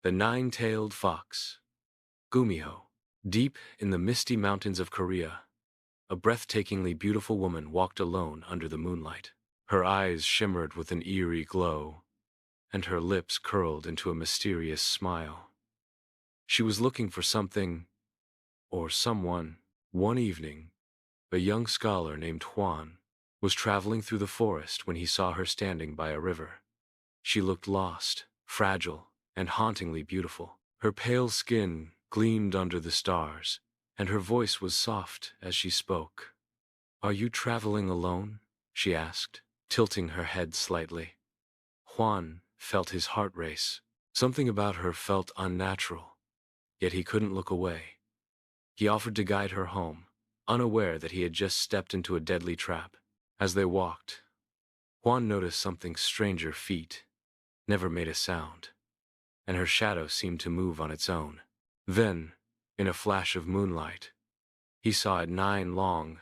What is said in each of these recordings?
The Nine-Tailed Fox. Gumiho. Deep in the misty mountains of Korea, a breathtakingly beautiful woman walked alone under the moonlight. Her eyes shimmered with an eerie glow, and her lips curled into a mysterious smile. She was looking for something, or someone. One evening, a young scholar named Juan was traveling through the forest when he saw her standing by a river. She looked lost, fragile, and hauntingly beautiful. Her pale skin gleamed under the stars, and her voice was soft as she spoke. "Are you traveling alone?" she asked, tilting her head slightly. Juan felt his heart race. Something about her felt unnatural, yet he couldn't look away. He offered to guide her home, unaware that he had just stepped into a deadly trap. As they walked, Juan noticed something strange. Her feet never made a sound, and her shadow seemed to move on its own. Then, in a flash of moonlight, he saw 9 long,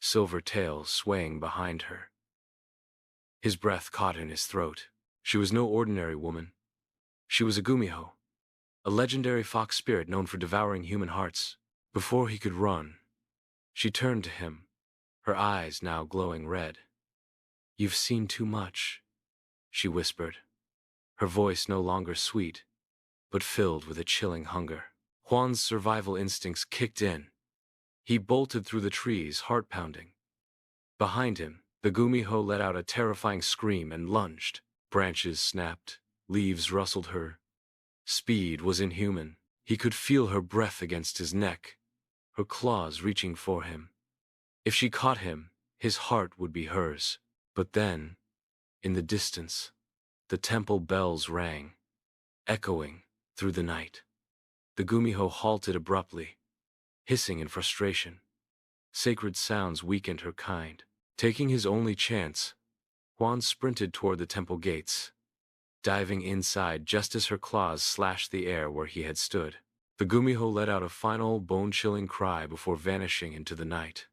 silver tails swaying behind her. His breath caught in his throat. She was no ordinary woman. She was a Gumiho, a legendary fox spirit known for devouring human hearts. Before he could run, she turned to him, her eyes now glowing red. "You've seen too much," she whispered, her voice no longer sweet, but filled with a chilling hunger. Juan's survival instincts kicked in. He bolted through the trees, heart pounding. Behind him, the Gumiho let out a terrifying scream and lunged. Branches snapped, leaves rustled. Her speed was inhuman. He could feel her breath against his neck, her claws reaching for him. If she caught him, his heart would be hers. But then, in the distance, the temple bells rang, echoing through the night. The Gumiho halted abruptly, hissing in frustration. Sacred sounds weakened her kind. Taking his only chance, Juan sprinted toward the temple gates, diving inside just as her claws slashed the air where he had stood. The Gumiho let out a final bone-chilling cry before vanishing into the night.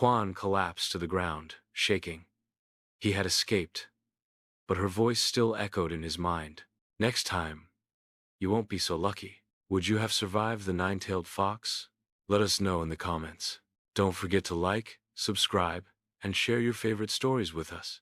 Juan collapsed to the ground, shaking. He had escaped, but her voice still echoed in his mind. "Next time, you won't be so lucky." Would you have survived the nine-tailed fox? Let us know in the comments. Don't forget to like, subscribe, and share your favorite stories with us.